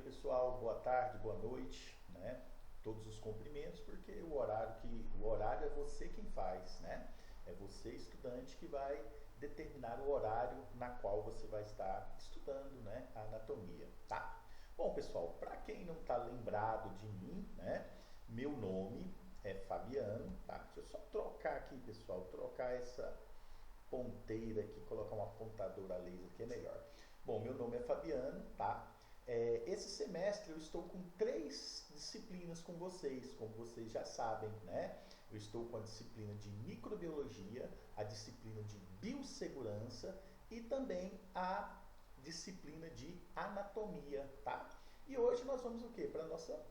pessoal, boa tarde, boa noite, né? Todos os cumprimentos, porque o horário é você quem faz, né? É você, estudante, que vai determinar o horário na qual você vai estar estudando, né, a anatomia, tá? Bom, pessoal, para quem não está lembrado de mim, né, meu nome é Fabiano, tá? Deixa eu só trocar aqui, pessoal, trocar essa ponteira aqui, colocar uma apontadora laser que é melhor. Bom, meu nome é Fabiano, tá? Esse semestre eu estou com 3 disciplinas com vocês, como vocês já sabem, né? Eu estou com a disciplina de microbiologia, a disciplina de biossegurança e também a disciplina de anatomia, tá? E hoje nós vamos o quê? Para a nossa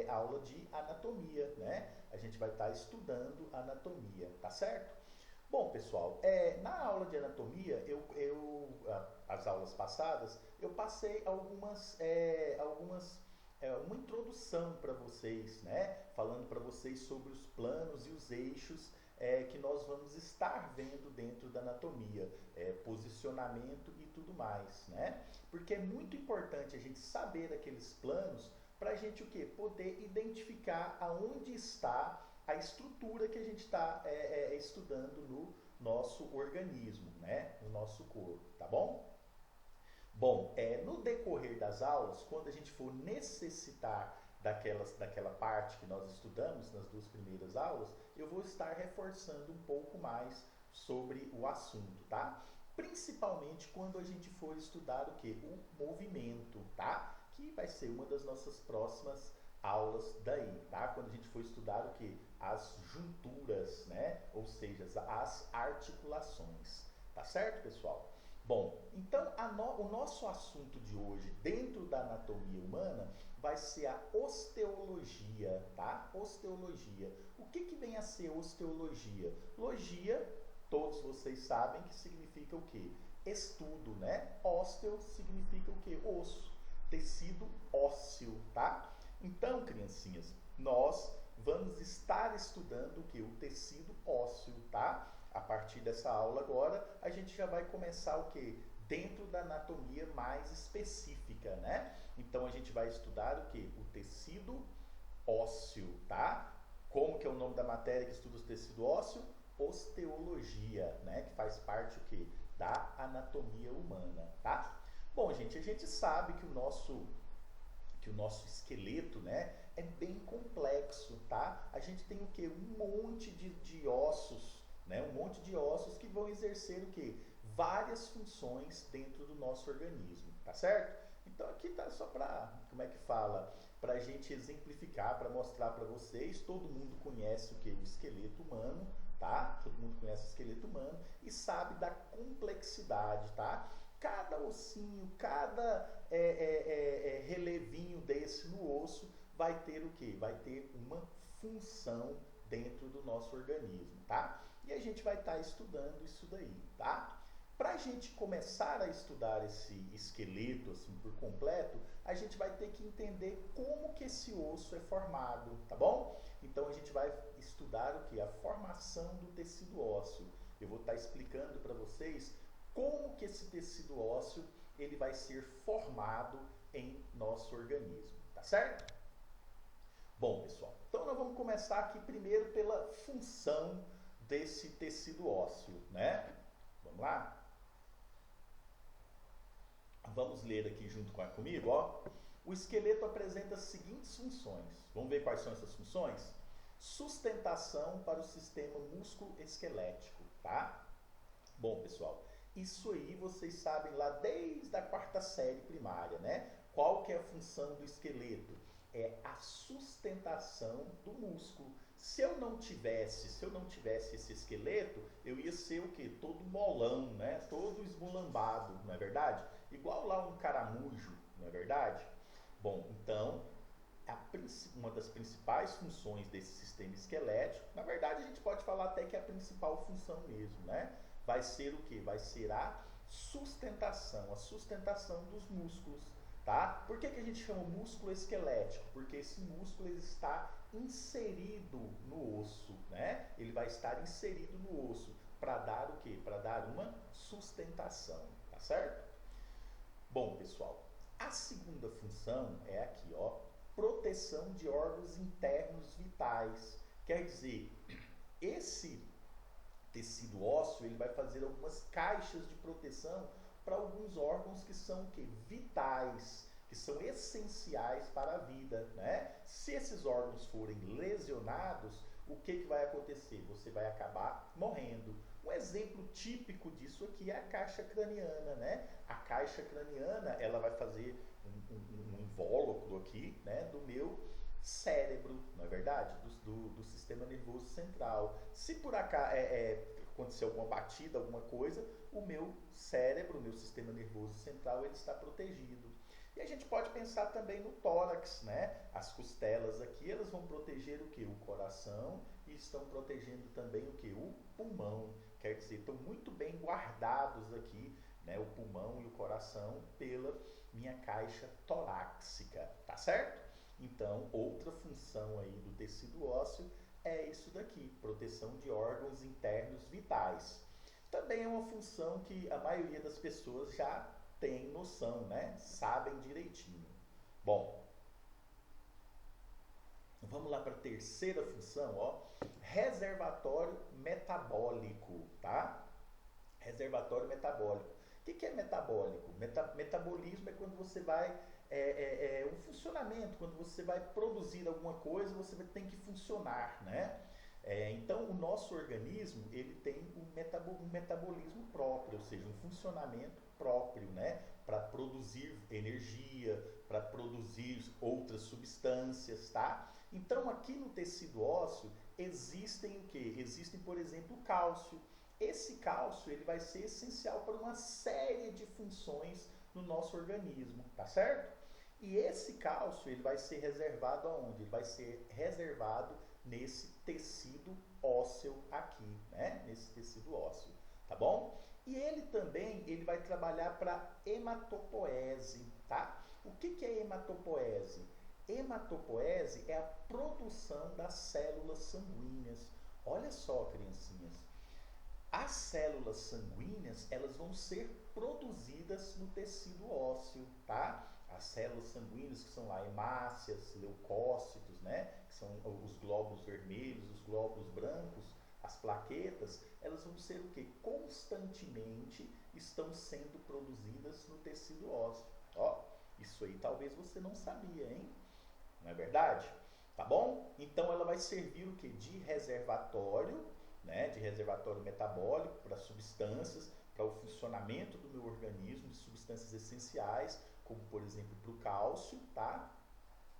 aula de anatomia, né? A gente vai estar estudando anatomia, tá certo? Bom, pessoal, na aula de anatomia, as aulas passadas, eu passei uma introdução para vocês, né? Falando para vocês sobre os planos e os eixos que nós vamos estar vendo dentro da anatomia, posicionamento e tudo mais, né? Porque é muito importante a gente saber aqueles planos para a gente o quê? Poder identificar aonde está a estrutura que a gente está estudando no nosso organismo, né? No nosso corpo, tá bom? Bom, no decorrer das aulas, quando a gente for necessitar daquela parte que nós estudamos nas 2 primeiras aulas, eu vou estar reforçando um pouco mais sobre o assunto, tá? Principalmente quando a gente for estudar o que? O movimento, tá? Que vai ser uma das nossas próximas aulas daí, tá? Quando a gente for estudar o que? As junturas, né? Ou seja, as articulações, tá certo, pessoal? Bom, então o nosso assunto de hoje dentro da anatomia humana vai ser a osteologia, tá? Osteologia. O que vem a ser osteologia? Logia, todos vocês sabem que significa o quê? Estudo, né? Ósteo significa o quê? Osso, tecido ósseo, tá? Então, criancinhas, nós vamos estar estudando o que? O tecido ósseo, tá? A partir dessa aula agora, a gente já vai começar o que? Dentro da anatomia mais específica, né? Então, a gente vai estudar o que? O tecido ósseo, tá? Como que é o nome da matéria que estuda o tecido ósseo? Osteologia, né? Que faz parte o que? Da anatomia humana, tá? Bom, gente, a gente sabe que o nosso esqueleto, né, é bem complexo, tá? A gente tem o quê? Um monte de ossos, né? Um monte de ossos que vão exercer o quê? Várias funções dentro do nosso organismo, tá certo? Então aqui tá só para, como é que fala? Para a gente exemplificar, para mostrar para vocês. Todo mundo conhece o quê? O esqueleto humano, tá? Todo mundo conhece o esqueleto humano e sabe da complexidade, tá? Cada ossinho, cada relevinho desse no osso vai ter o quê? Vai ter uma função dentro do nosso organismo, tá? E a gente vai estar estudando isso daí, tá? Para a gente começar a estudar esse esqueleto assim por completo, a gente vai ter que entender como que esse osso é formado, tá bom? Então a gente vai estudar o que? A formação do tecido ósseo. Eu vou estar explicando para vocês como que esse tecido ósseo ele vai ser formado em nosso organismo, tá certo? Bom, pessoal, então nós vamos começar aqui primeiro pela função desse tecido ósseo, né? Vamos lá? Vamos ler aqui junto comigo, ó. O esqueleto apresenta as seguintes funções. Vamos ver quais são essas funções? Sustentação para o sistema músculo-esquelético, tá? Bom, pessoal, isso aí vocês sabem lá desde a 4ª série primária, né? Qual que é a função do esqueleto? É a sustentação do músculo. Se eu não tivesse esse esqueleto, eu ia ser o quê? Todo molão, né? Todo esmulambado, não é verdade? Igual lá um caramujo, não é verdade? Bom, então, uma das principais funções desse sistema esquelético, na verdade a gente pode falar até que é a principal função mesmo, né? Vai ser o quê? Vai ser a sustentação dos músculos, tá? Por que a gente chama músculo esquelético? Porque esse músculo ele está inserido no osso, né? Ele vai estar inserido no osso para dar o quê? Para dar uma sustentação, tá certo? Bom, pessoal, A segunda função é aqui, ó, proteção de órgãos internos vitais. Quer dizer, esse tecido ósseo, ele vai fazer algumas caixas de proteção para alguns órgãos que são vitais, que são essenciais para a vida, né? Se esses órgãos forem lesionados, o que vai acontecer? Você vai acabar morrendo. Um exemplo típico disso aqui é a caixa craniana, né? A caixa craniana, ela vai fazer um invólucro aqui, né, do meu cérebro, não é verdade? Do sistema nervoso central. Se por acaso acontecer alguma batida, alguma coisa, o meu cérebro, o meu sistema nervoso central, ele está protegido. E a gente pode pensar também no tórax, né? As costelas aqui, elas vão proteger o que? O coração, e estão protegendo também o que? O pulmão. Quer dizer, estão muito bem guardados aqui, né? O pulmão e o coração pela minha caixa torácica, tá certo? Então, outra função aí do tecido ósseo é isso daqui, proteção de órgãos internos vitais. Também é uma função que a maioria das pessoas já tem noção, né? Sabem direitinho. Bom, vamos lá para a terceira função, ó, reservatório metabólico, tá? Reservatório metabólico. O que é metabólico? Metabolismo é quando você vai um funcionamento, quando você vai produzir alguma coisa, você tem que funcionar, né? Então, o nosso organismo, ele tem um metabolismo próprio, ou seja, um funcionamento próprio, né? Para produzir energia, para produzir outras substâncias, tá? Então, aqui no tecido ósseo, existem o quê? Existem, por exemplo, o cálcio. Esse cálcio, ele vai ser essencial para uma série de funções no nosso organismo, tá certo? E esse cálcio, ele vai ser reservado aonde? Ele vai ser reservado nesse tecido ósseo aqui, né? Nesse tecido ósseo, tá bom? E ele também, ele vai trabalhar para hematopoese, tá? O que é hematopoese? Hematopoese é a produção das células sanguíneas. Olha só, criancinhas. As células sanguíneas, elas vão ser produzidas no tecido ósseo, tá? As células sanguíneas, que são lá hemácias, leucócitos, né? Que são os glóbulos vermelhos, os glóbulos brancos, as plaquetas, elas vão ser o quê? Constantemente estão sendo produzidas no tecido ósseo. Ó, isso aí talvez você não sabia, hein? Não é verdade? Tá bom? Então ela vai servir o quê? De reservatório, né? De reservatório metabólico para substâncias, para o funcionamento do meu organismo, de substâncias essenciais, como por exemplo para o cálcio, tá?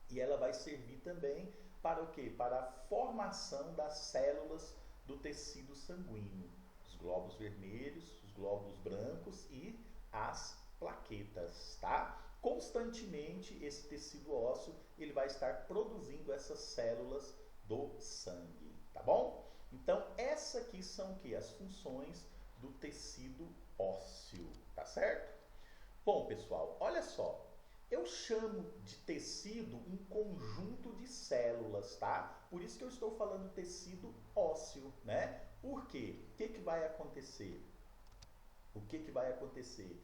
E ela vai servir também para o quê? Para a formação das células do tecido sanguíneo, os glóbulos vermelhos, os glóbulos brancos e as plaquetas, tá? Constantemente esse tecido ósseo, ele vai estar produzindo essas células do sangue, tá bom? Então, essa aqui são o quê? As funções do tecido ósseo, tá certo? Bom, pessoal, olha só. Eu chamo de tecido um conjunto de células, tá? Por isso que eu estou falando tecido ósseo, né? Por quê? O que vai acontecer? O que vai acontecer?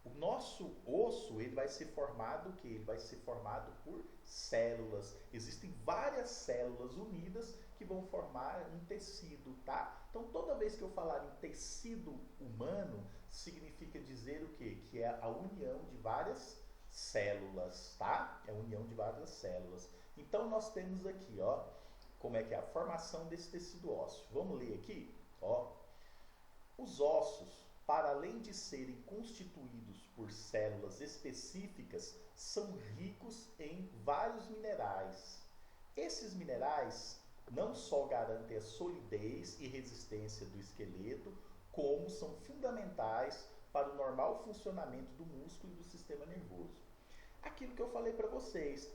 O nosso osso, ele vai ser formado o quê? Ele vai ser formado por células. Existem várias células unidas que vão formar um tecido, tá? Então, toda vez que eu falar em tecido humano, significa dizer o quê? Que é a união de várias células, tá? É a união de várias células. Então, nós temos aqui, ó, como é que é a formação desse tecido ósseo. Vamos ler aqui, ó. Os ossos, para além de serem constituídos por células específicas, são ricos em vários minerais. Esses minerais não só garantem a solidez e resistência do esqueleto, como são fundamentais para o normal funcionamento do músculo e do sistema nervoso. Aquilo que eu falei para vocês,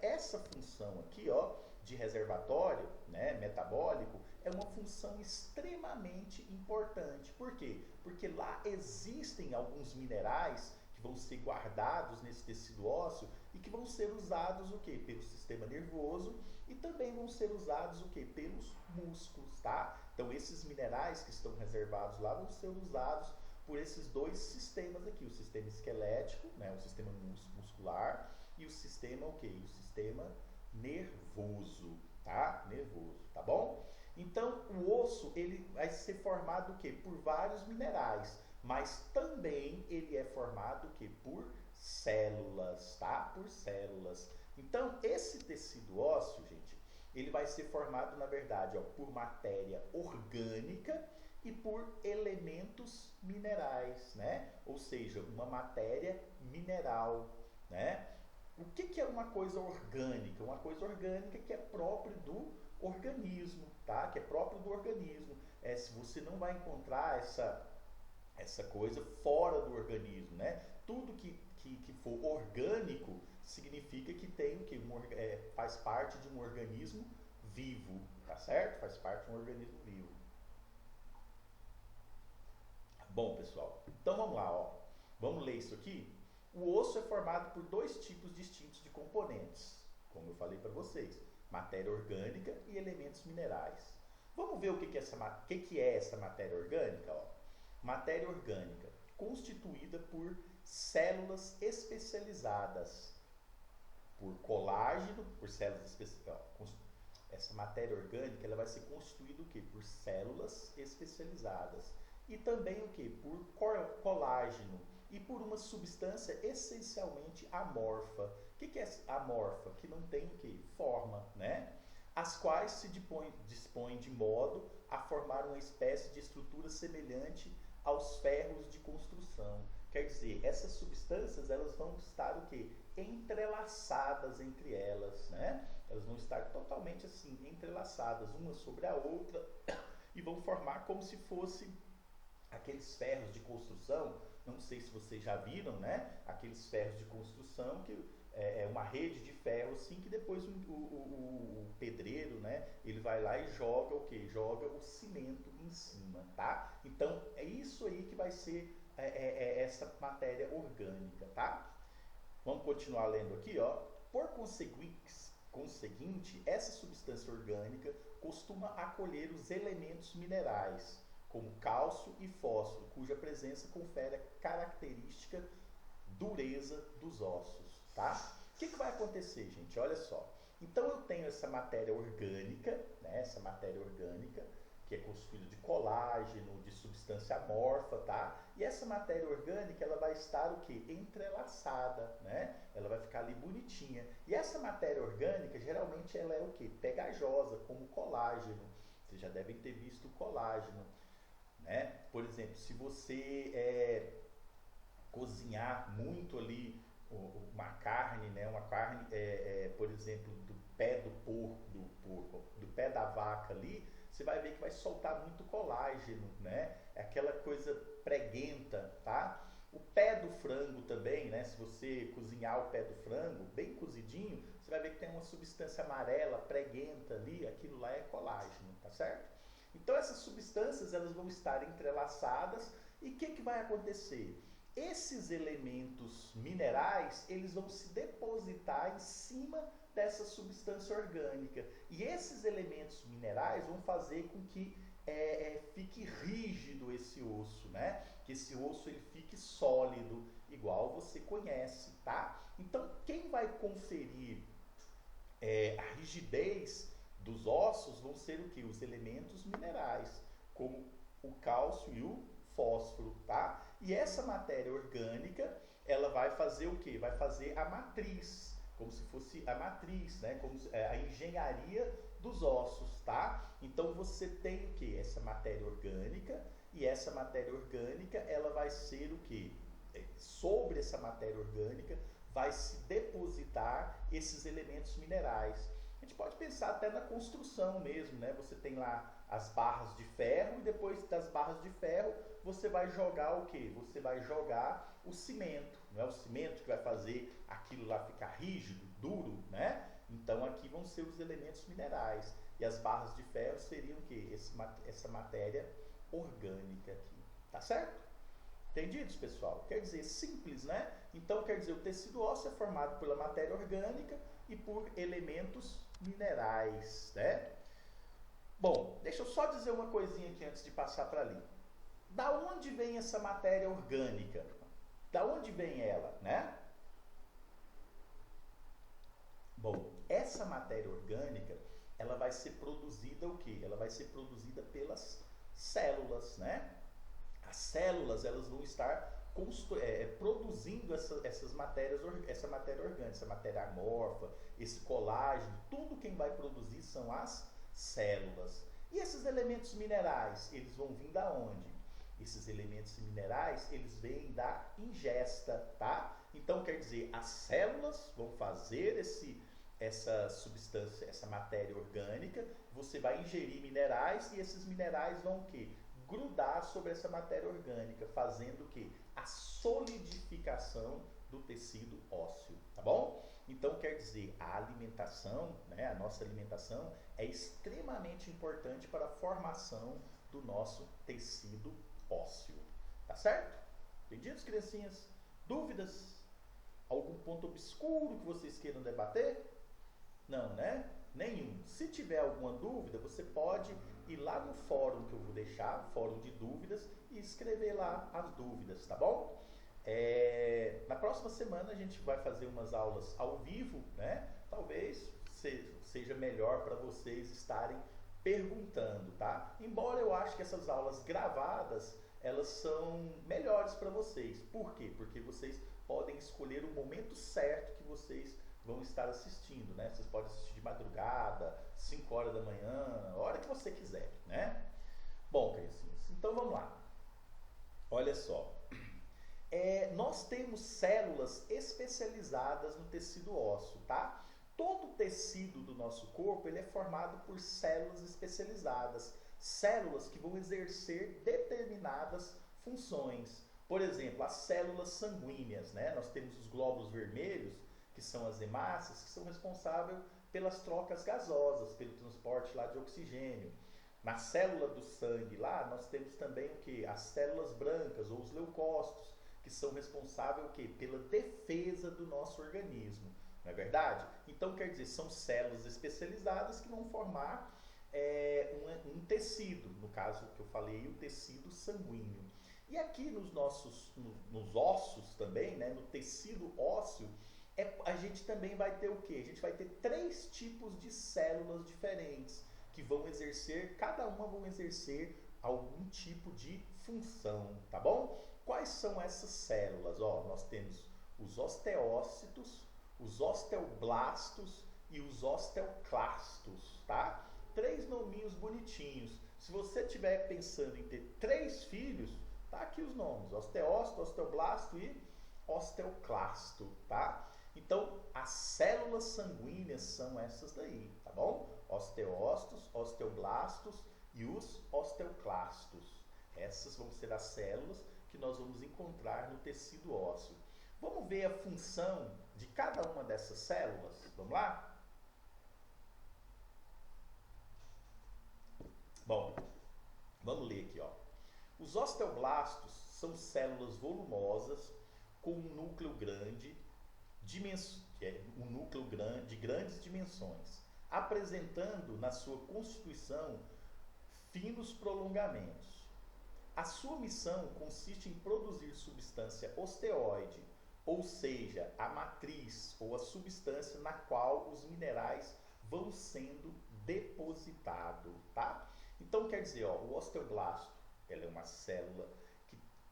essa função aqui, ó, de reservatório, né, metabólico, é uma função extremamente importante. Por quê? Porque lá existem alguns minerais que vão ser guardados nesse tecido ósseo e que vão ser usados o quê? Pelo sistema nervoso e também vão ser usados o quê? Pelos músculos, tá? Então esses minerais que estão reservados lá vão ser usados por esses dois sistemas aqui, o sistema esquelético, né, o sistema muscular, e o sistema o quê? O sistema nervoso, tá? Nervoso, tá bom? Então, o osso, ele vai ser formado o quê? Por vários minerais, mas também ele é formado o quê? Por células, tá? Por células. Então, esse tecido ósseo, gente, ele vai ser formado, na verdade, ó, por matéria orgânica e por elementos minerais, né? Ou seja, uma matéria mineral, né? O que é uma coisa orgânica? Uma coisa orgânica que é própria do organismo, tá? Que é próprio do organismo. Se você não vai encontrar essa coisa fora do organismo, né? Tudo que for orgânico significa que tem o que? Faz parte de um organismo vivo, tá certo? Faz parte de um organismo vivo. Bom, pessoal, então vamos lá, ó. Vamos ler isso aqui? O osso é formado por dois tipos distintos de componentes, como eu falei para vocês, matéria orgânica e elementos minerais. Vamos ver o que é essa matéria orgânica? Ó. Matéria orgânica, constituída por células especializadas, por colágeno, por células especializadas. Essa matéria orgânica ela vai ser constituída o quê? Por células especializadas. E também o quê? Por colágeno e por uma substância essencialmente amorfa. O que é amorfa? Que não tem o quê? Forma, né? As quais se dispõem de modo a formar uma espécie de estrutura semelhante aos ferros de construção. Quer dizer, essas substâncias elas vão estar o quê? Entrelaçadas entre elas, né? Elas vão estar totalmente assim, entrelaçadas uma sobre a outra e vão formar como se fosse aqueles ferros de construção. Não sei se vocês já viram, né? Aqueles ferros de construção que é uma rede de ferro assim que depois o pedreiro, né? Ele vai lá e joga o quê? Joga o cimento em cima, tá? Então é isso aí que vai ser essa matéria orgânica, tá? Vamos continuar lendo aqui, ó. Por conseguinte, essa substância orgânica costuma acolher os elementos minerais, como cálcio e fósforo, cuja presença confere a característica dureza dos ossos, tá? O que vai acontecer, gente? Olha só. Então eu tenho essa matéria orgânica, né? Essa matéria orgânica, que é constituída de colágeno, de substância amorfa, tá? E essa matéria orgânica, ela vai estar o quê? Entrelaçada, né? Ela vai ficar ali bonitinha. E essa matéria orgânica, geralmente, ela é o quê? Pegajosa, como colágeno. Vocês já devem ter visto o colágeno, né? Por exemplo, se você cozinhar muito ali uma carne, né? Uma carne, por exemplo, do pé do porco, do pé da vaca ali, você vai ver que vai soltar muito colágeno, né? É aquela coisa preguenta, tá? O pé do frango também, né? Se você cozinhar o pé do frango bem cozidinho, você vai ver que tem uma substância amarela, preguenta ali, aquilo lá é colágeno, tá certo? Então essas substâncias elas vão estar entrelaçadas e o que vai acontecer? Esses elementos minerais, eles vão se depositar em cima dessa substância orgânica. E esses elementos minerais vão fazer com que fique rígido esse osso, né? Que esse osso ele fique sólido, igual você conhece, tá? Então, quem vai conferir a rigidez dos ossos vão ser o quê? Os elementos minerais, como o cálcio e o fósforo, tá? E essa matéria orgânica, ela vai fazer o quê? Vai fazer a matriz, como se fosse a matriz, né? Como a engenharia dos ossos, tá? Então você tem o quê? Essa matéria orgânica, e essa matéria orgânica, ela vai ser o quê? Sobre essa matéria orgânica vai se depositar esses elementos minerais. A gente pode pensar até na construção mesmo, né? Você tem lá as barras de ferro e depois das barras de ferro você vai jogar o quê? Você vai jogar o cimento. Não é o cimento que vai fazer aquilo lá ficar rígido, duro, né? Então aqui vão ser os elementos minerais. E as barras de ferro seriam o quê? Essa matéria orgânica aqui. Tá certo? Entendidos, pessoal? Quer dizer, simples, né? Então, quer dizer, o tecido ósseo é formado pela matéria orgânica e por elementos minerais, né? Bom, deixa eu só dizer uma coisinha aqui antes de passar para ali. Da onde vem essa matéria orgânica? Da onde vem ela, né? Bom, essa matéria orgânica, ela vai ser produzida o quê? Ela vai ser produzida pelas células, né? As células, elas vão estar produzindo essas matérias, essa matéria orgânica, essa matéria amorfa, esse colágeno, tudo quem vai produzir são as células. E esses elementos minerais, eles vão vir da onde? Esses elementos minerais, eles vêm da ingesta, tá? Então, quer dizer, as células vão fazer essa substância, essa matéria orgânica, você vai ingerir minerais e esses minerais vão o quê? Grudar sobre essa matéria orgânica, fazendo o quê? A solidificação do tecido ósseo, tá bom? Então, quer dizer, a alimentação, né, a nossa alimentação é extremamente importante para a formação do nosso tecido ósseo, tá certo? Entendidos, criancinhas? Dúvidas? Algum ponto obscuro que vocês queiram debater? Não, né? Nenhum. Se tiver alguma dúvida, você pode ir lá no fórum que eu vou deixar, fórum de dúvidas, e escrever lá as dúvidas, tá bom? Na próxima semana a gente vai fazer umas aulas ao vivo, né? Talvez seja melhor para vocês estarem perguntando, tá? Embora eu acho que essas aulas gravadas, elas são melhores para vocês. Por quê? Porque vocês podem escolher o momento certo que vocês vão estar assistindo, né? Vocês podem assistir de madrugada, 5 horas da manhã, a hora que você quiser, né? Bom, criancinhas, então vamos lá. Olha só. Nós temos células especializadas no tecido ósseo, tá? Todo o tecido do nosso corpo, ele é formado por células especializadas. Células que vão exercer determinadas funções. Por exemplo, as células sanguíneas, né? Nós temos os glóbulos vermelhos, que são as hemácias, que são responsáveis pelas trocas gasosas, pelo transporte lá de oxigênio. Na célula do sangue lá, nós temos também o que? As células brancas ou os leucócitos, que são responsáveis o quê? Pela defesa do nosso organismo, não é verdade? Então, quer dizer, são células especializadas que vão formar um tecido, no caso que eu falei, o tecido sanguíneo. E aqui nos ossos também, né, no tecido ósseo, a gente também vai ter o quê? A gente vai ter 3 tipos de células diferentes, que vão exercer, cada uma vão exercer algum tipo de função, tá bom? Quais são essas células? Ó, nós temos os osteócitos, os osteoblastos e os osteoclastos, tá? 3 nominhos bonitinhos. Se você estiver pensando em ter 3 filhos, tá aqui os nomes: osteócito, osteoblasto e osteoclasto, tá? Então, as células sanguíneas são essas daí, tá bom? Osteócitos, osteoblastos e os osteoclastos. Essas vão ser as células que nós vamos encontrar no tecido ósseo. Vamos ver a função de cada uma dessas células? Vamos lá? Bom, vamos ler aqui, ó. Os osteoblastos são células volumosas com um núcleo grande, de grandes dimensões, apresentando na sua constituição finos prolongamentos. A sua missão consiste em produzir substância osteoide, ou seja, a matriz ou a substância na qual os minerais vão sendo depositados, tá? Então, quer dizer, ó, o osteoblasto, ela é uma célula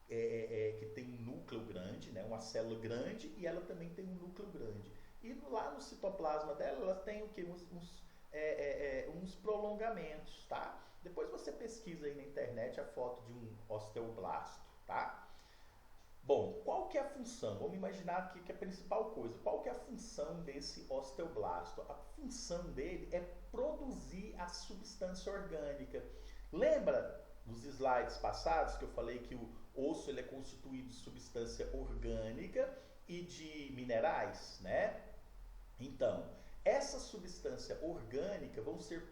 que tem um núcleo grande, né? Uma célula grande, e ela também tem um núcleo grande. E lá no citoplasma dela, ela tem o quê? Uns prolongamentos, tá? Depois você pesquisa aí na internet a foto de um osteoblasto, tá? Bom, qual que é a função? Vamos imaginar aqui que é a principal coisa. Qual que é a função desse osteoblasto? A função dele é produzir a substância orgânica. Lembra nos slides passados que eu falei que o osso ele é constituído de substância orgânica e de minerais, né? Então, essa substância orgânica vão ser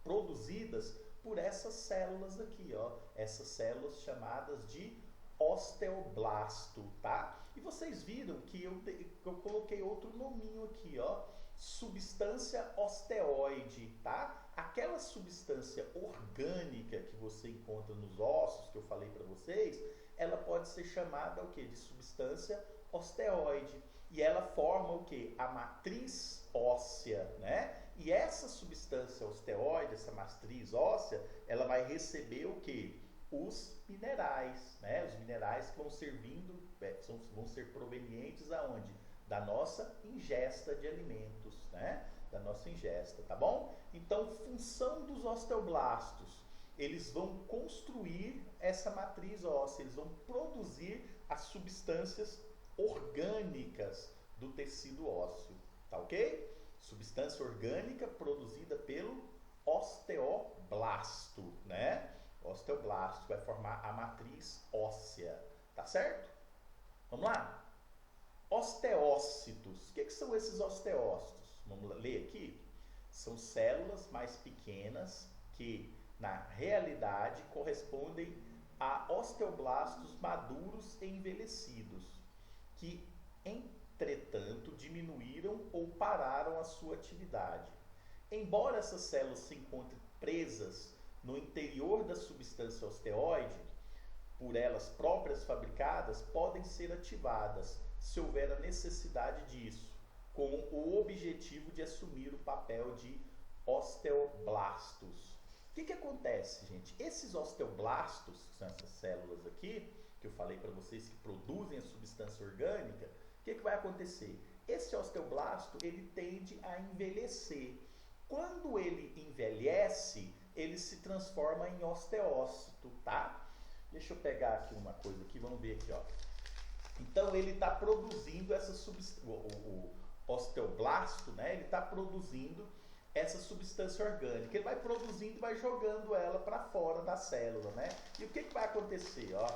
produzidas por essas células aqui, ó. Essas células chamadas de osteoblasto, tá? E vocês viram que eu coloquei outro nominho aqui, ó. substância osteoide, tá? Aquela substância orgânica que você encontra nos ossos, que eu falei para vocês, ela pode ser chamada o quê? De substância osteoide. E ela forma o quê? A matriz óssea, né? E essa substância osteoide, essa matriz óssea, ela vai receber o quê? Os minerais, né? Os minerais que vão vão ser provenientes aonde? Da nossa ingesta de alimentos, né? Da nossa ingesta, tá bom? Então, função dos osteoblastos, eles vão construir essa matriz óssea, eles vão produzir as substâncias orgânicas do tecido ósseo, tá ok? Substância orgânica produzida pelo osteoblasto, né? O osteoblasto vai formar a matriz óssea, tá certo? Vamos lá? Osteócitos. O que são esses osteócitos? Vamos ler aqui? São células mais pequenas que, na realidade, correspondem a osteoblastos maduros e envelhecidos, que, entretanto, diminuíram ou pararam a sua atividade. Embora essas células se encontrem presas no interior da substância osteoide, por elas próprias fabricadas, podem ser ativadas, se houver a necessidade disso, com o objetivo de assumir o papel de osteoblastos. O que acontece, gente? Esses osteoblastos, que são essas células aqui, que eu falei para vocês que produzem a substância orgânica, o que vai acontecer? Esse osteoblasto, ele tende a envelhecer. Quando ele envelhece, ele se transforma em osteócito, tá? Deixa eu pegar aqui uma coisa aqui, vamos ver aqui, ó. Então, ele está produzindo essa substância, o osteoblasto, né? Ele está produzindo essa substância orgânica. Ele vai produzindo e vai jogando ela para fora da célula, né? E o que vai acontecer, ó?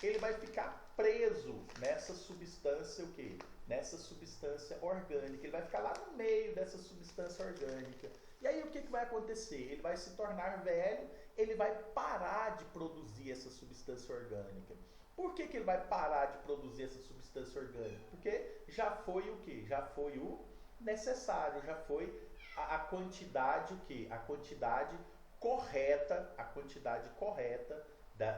Ele vai ficar preso nessa substância, o quê? Nessa substância orgânica. Ele vai ficar lá no meio dessa substância orgânica. E aí o que vai acontecer? Ele vai se tornar velho, ele vai parar de produzir essa substância orgânica. Por que ele vai parar de produzir essa substância orgânica? Porque já foi o quê? Já foi o necessário, já foi a quantidade, o quê? A quantidade correta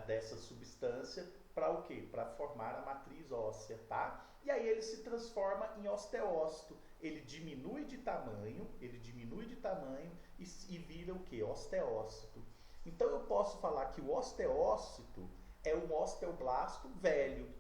dessa substância para o quê? Para formar a matriz óssea, tá? E aí ele se transforma em osteócito. Ele diminui de tamanho e vira o quê? Osteócito. Então eu posso falar que o osteócito é um osteoblasto velho.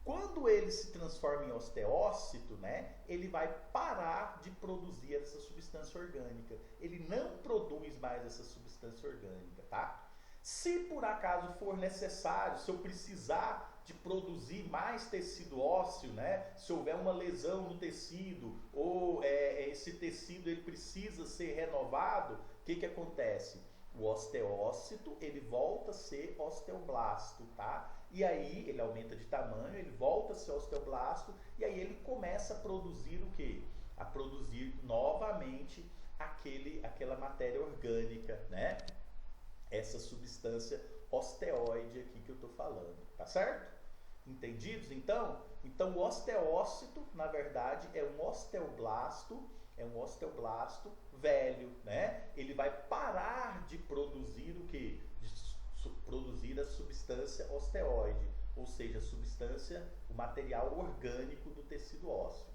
Quando ele se transforma em osteócito, né, ele vai parar de produzir essa substância orgânica. Ele não produz mais essa substância orgânica, tá? Se por acaso for necessário, se eu precisar de produzir mais tecido ósseo, né, se houver uma lesão no tecido ou esse tecido ele precisa ser renovado, o que acontece? O osteócito ele volta a ser osteoblasto, tá? E aí ele aumenta de tamanho, ele volta a ser osteoblasto e aí ele começa a produzir o quê? A produzir novamente aquela matéria orgânica, né? Essa substância osteoide aqui que eu estou falando, tá certo? Entendidos então? Então o osteócito, na verdade, é um osteoblasto velho, né? Ele vai parar de produzir o quê? Produzir a substância osteoide, ou seja, a substância, o material orgânico do tecido ósseo.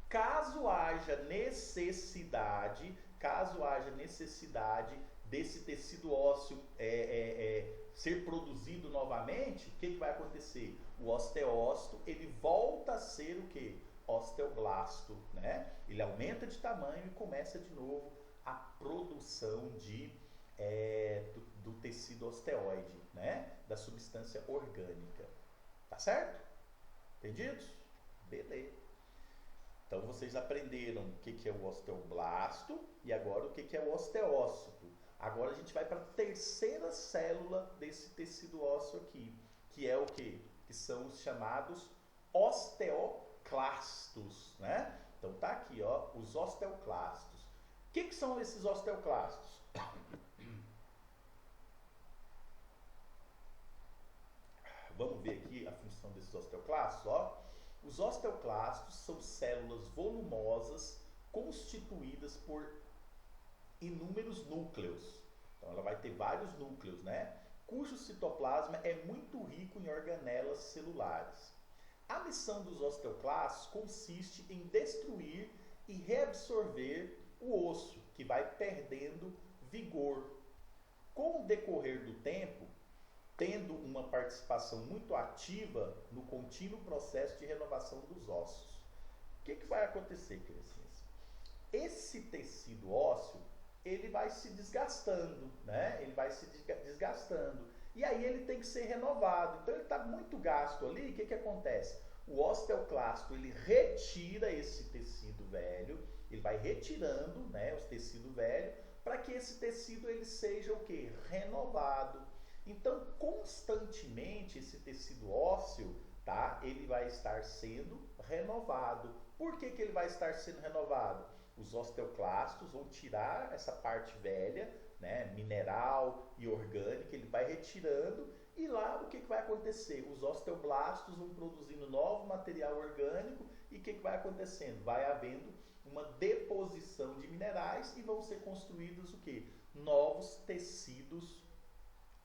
Caso haja necessidade desse tecido ósseo ser produzido novamente, o que vai acontecer? O osteócito, ele volta a ser o quê? Osteoblasto, né? Ele aumenta de tamanho e começa de novo a produção do tecido osteoide, né? Da substância orgânica. Tá certo? Entendidos? Beleza. Então vocês aprenderam o que é o osteoblasto e agora o que é o osteócito. Agora a gente vai para a terceira célula desse tecido ósseo aqui, que é o quê? Que são os chamados osteoclastos, né? Então tá aqui, ó, os osteoclastos. O que são esses osteoclastos? Vamos ver aqui a função desses osteoclastos, ó. Os osteoclastos são células volumosas constituídas por inúmeros núcleos. Então ela vai ter vários núcleos, né? Cujo citoplasma é muito rico em organelas celulares. A missão dos osteoclastos consiste em destruir e reabsorver o osso, que vai perdendo vigor. Com o decorrer do tempo, tendo uma participação muito ativa no contínuo processo de renovação dos ossos. O que vai acontecer, criancinhas? Esse tecido ósseo, ele vai se desgastando, né? Ele vai se desgastando. E aí ele tem que ser renovado. Então ele está muito gasto ali, o que acontece? O osteoclasto, ele retira esse tecido velho, ele vai retirando, né, o tecido velho, para que esse tecido ele seja o quê? Renovado. Então, constantemente, esse tecido ósseo, tá? Ele vai estar sendo renovado. Por que ele vai estar sendo renovado? Os osteoclastos vão tirar essa parte velha, né, mineral e orgânica, ele vai retirando, e lá o que vai acontecer? Os osteoblastos vão produzindo novo material orgânico, e o que vai acontecendo? Vai havendo uma deposição de minerais e vão ser construídos o quê? Novos tecidos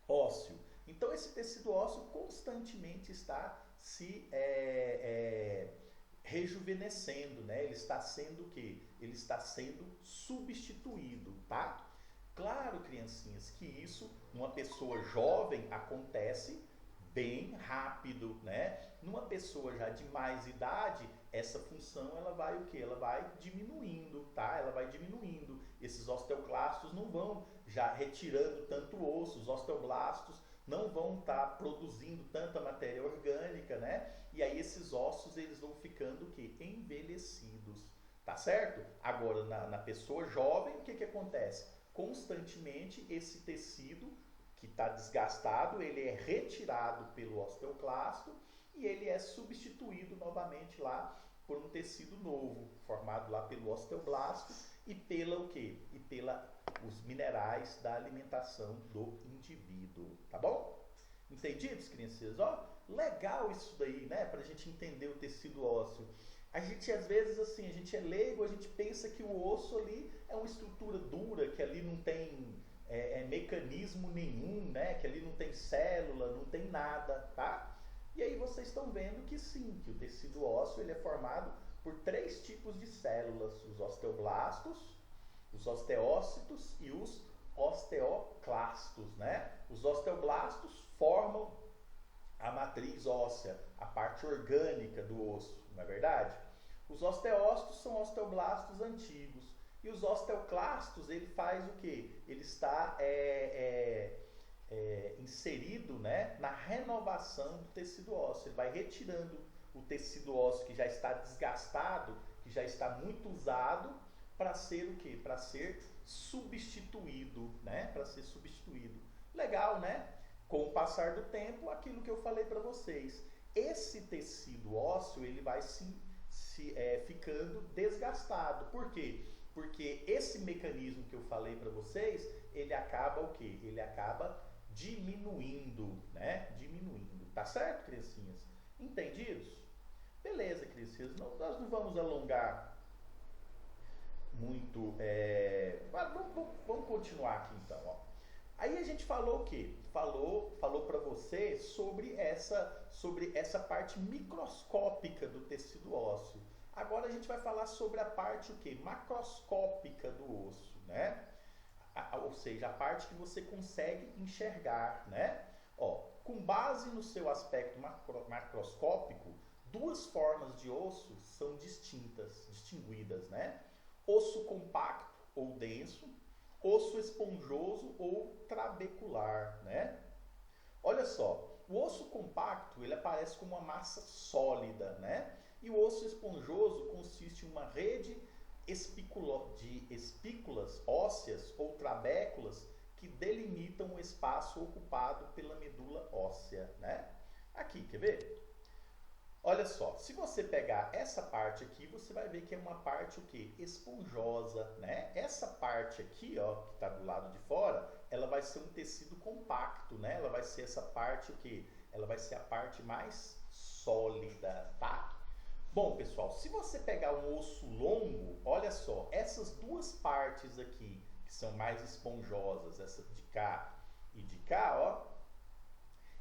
ósseo. Então esse tecido ósseo constantemente está se rejuvenescendo, né? Ele está sendo o quê? Ele está sendo substituído, tá? Claro, criancinhas, que isso, numa pessoa jovem, acontece bem rápido, né? Numa pessoa já de mais idade, essa função ela vai o quê? Ela vai diminuindo, tá? Ela vai diminuindo. Esses osteoclastos não vão já retirando tanto osso, os osteoblastos não vão estar produzindo tanta matéria orgânica, né? E aí esses ossos eles vão ficando o quê? Envelhecidos, tá certo? Agora na pessoa jovem, o que acontece? Constantemente esse tecido que está desgastado, ele é retirado pelo osteoclasto e ele é substituído novamente lá por um tecido novo, formado lá pelo osteoblasto e pela o quê? E pela os minerais da alimentação do indivíduo, tá bom? Entendidos, crianças? Ó, legal isso daí, né? Pra gente entender o tecido ósseo. A gente, às vezes, assim, a gente é leigo, a gente pensa que o osso ali é uma estrutura dura, que ali não tem mecanismo nenhum, né? Que ali não tem célula, não tem nada, tá? E aí vocês estão vendo que sim, que o tecido ósseo ele é formado por 3 tipos de células, os osteoblastos, os osteócitos e os osteoclastos, né? Os osteoblastos formam a matriz óssea, a parte orgânica do osso, não é verdade? Os osteócitos são osteoblastos antigos. E os osteoclastos, ele faz o quê? Ele está inserido, né, na renovação do tecido ósseo. Ele vai retirando o tecido ósseo que já está desgastado, que já está muito usado, para ser o quê? Para ser substituído, né? Para ser substituído. Legal, né? Com o passar do tempo, aquilo que eu falei para vocês. Esse tecido ósseo, ele vai ficando desgastado. Por quê? Porque esse mecanismo que eu falei para vocês, ele acaba o quê? Ele acaba diminuindo, né? Diminuindo. Tá certo, criancinhas? Entendidos? Beleza, criancinhas. Nós não vamos alongar muito. Vamos continuar aqui então, ó. Aí a gente falou o quê? Falou para você sobre essa parte microscópica do tecido ósseo. Agora a gente vai falar sobre a parte o quê? Macroscópica do osso, né? Ou seja, a parte que você consegue enxergar, né? Ó, com base no seu aspecto macroscópico, 2 formas de osso são distinguidas, né? Osso compacto ou denso, osso esponjoso ou trabecular, né? Olha só, o osso compacto, ele aparece como uma massa sólida, né? E o osso esponjoso consiste em uma rede de espículas ósseas ou trabéculas que delimitam o espaço ocupado pela medula óssea, né? Aqui, quer ver? Olha só, se você pegar essa parte aqui, você vai ver que é uma parte o quê? Esponjosa, né? Essa parte aqui, ó, que está do lado de fora, ela vai ser um tecido compacto, né? Ela vai ser essa parte o quê? Ela vai ser a parte mais sólida, tá? Bom, pessoal, se você pegar um osso longo, olha só, essas duas partes aqui, que são mais esponjosas, essa de cá e de cá, ó,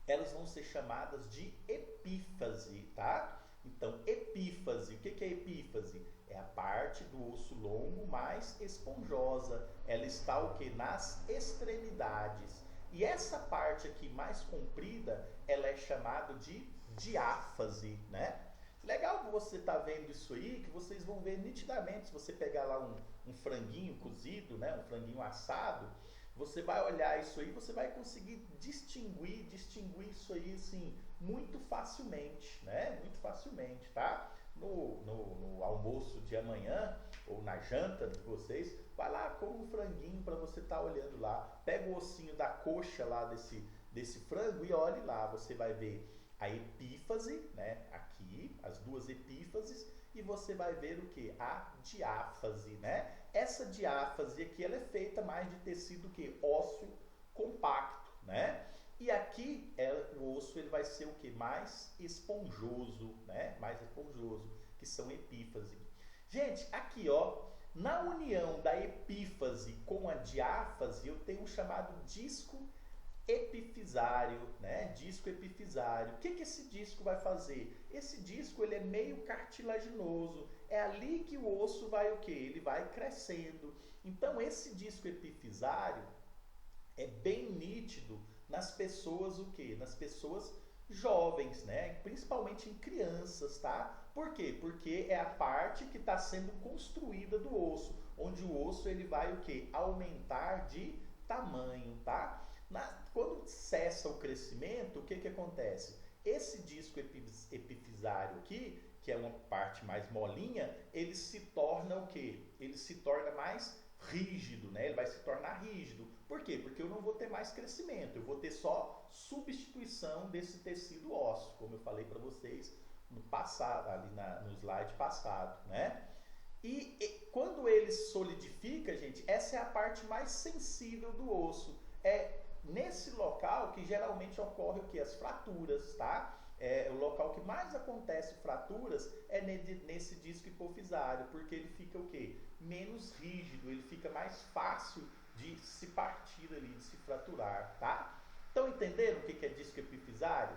elas vão ser chamadas de epífase, tá? Então, epífase, o que é epífase? É a parte do osso longo mais esponjosa. Ela está o que? Nas extremidades. E essa parte aqui mais comprida, ela é chamada de diáfase, né? Legal que você tá vendo isso aí, que vocês vão ver nitidamente, se você pegar lá um franguinho cozido, né? Um franguinho assado, você vai olhar isso aí, você vai conseguir distinguir isso aí, assim, muito facilmente, né? Muito facilmente, tá? No almoço de amanhã, ou na janta de vocês, vai lá com um franguinho para você estar olhando lá. Pega o ossinho da coxa lá desse frango e olhe lá, você vai ver a epífase, né? Aqui, as duas epífases, e você vai ver o que? A diáfase, né? Essa diáfase aqui, ela é feita mais de tecido que? Ósseo compacto, né? E aqui, o osso ele vai ser o que? Mais esponjoso, né? Mais esponjoso, que são epífase. Gente, aqui, ó, na união da epífase com a diáfase, eu tenho um chamado disco epifisário, né? Disco epifisário. O que esse disco vai fazer? Esse disco ele é meio cartilaginoso. É ali que o osso vai o quê? Ele vai crescendo. Então esse disco epifisário é bem nítido nas pessoas o quê? Nas pessoas jovens, né? Principalmente em crianças, tá? Por quê? Porque é a parte que está sendo construída do osso, onde o osso ele vai o quê? Aumentar de tamanho, tá? Quando cessa o crescimento, o que acontece? Esse disco epifisário aqui, que é uma parte mais molinha, ele se torna o quê? Ele se torna mais rígido, né? Ele vai se tornar rígido. Por quê? Porque eu não vou ter mais crescimento, eu vou ter só substituição desse tecido ósseo, como eu falei para vocês no passado, ali no slide passado, né? E quando ele solidifica, gente, essa é a parte mais sensível do osso. É nesse local que geralmente ocorre o que? As fraturas, tá? O local que mais acontece fraturas é nesse disco hipofisário, porque ele fica o quê? Menos rígido, ele fica mais fácil de se partir ali, de se fraturar, tá? Então entenderam o que é disco epifisário?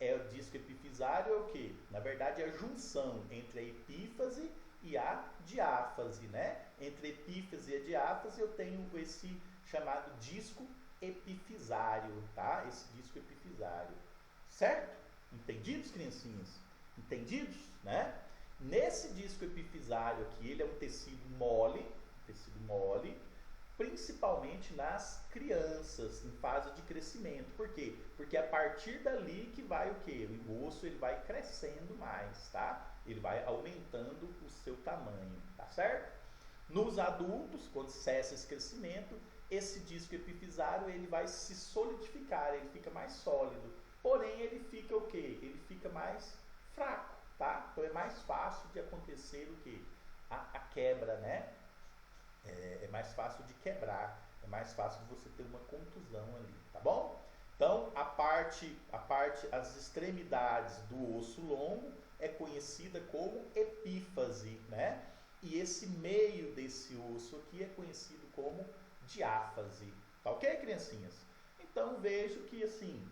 O disco epifisário é o quê? Na verdade é a junção entre a epífase e a diáfase, né? Entre a epífase e a diáfase eu tenho esse chamado disco epifisário, tá? Esse disco epifisário, certo? Entendidos, criancinhas? Entendidos, né? Nesse disco epifisário aqui, ele é um tecido mole, principalmente nas crianças, em fase de crescimento. Por quê? Porque a partir dali que vai o quê? O osso ele vai crescendo mais, tá? Ele vai aumentando o seu tamanho, tá certo? Nos adultos, quando cessa esse crescimento, esse disco epifisário ele vai se solidificar, ele fica mais sólido. Porém, ele fica o quê? Ele fica mais fraco, tá? Então é mais fácil de acontecer o quê? A quebra, né? É mais fácil de quebrar, é mais fácil de você ter uma contusão ali, tá bom? Então, as extremidades do osso longo é conhecida como epífase, né? E esse meio desse osso aqui é conhecido como diáfase, tá ok, criancinhas? Então, vejo que assim,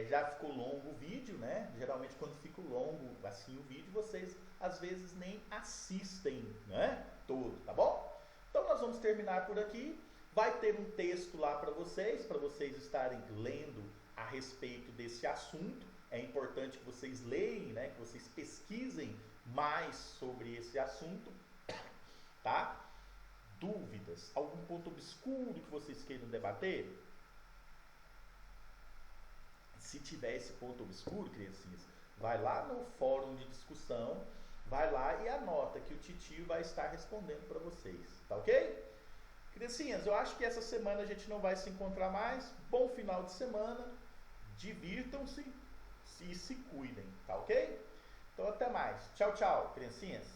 já ficou longo o vídeo, né? Geralmente quando fica longo assim o vídeo, vocês às vezes nem assistem, né? Todo, tá bom? Então nós vamos terminar por aqui. Vai ter um texto lá para vocês estarem lendo a respeito desse assunto. É importante que vocês leiam, né? Que vocês pesquisem mais sobre esse assunto, tá? Dúvidas? Algum ponto obscuro que vocês queiram debater? Se tiver esse ponto obscuro, criancinhas, vai lá no fórum de discussão, vai lá e anota que o titio vai estar respondendo para vocês, tá ok? Criancinhas, eu acho que essa semana a gente não vai se encontrar mais. Bom final de semana, divirtam-se e se cuidem, tá ok? Então até mais. Tchau, tchau, criancinhas.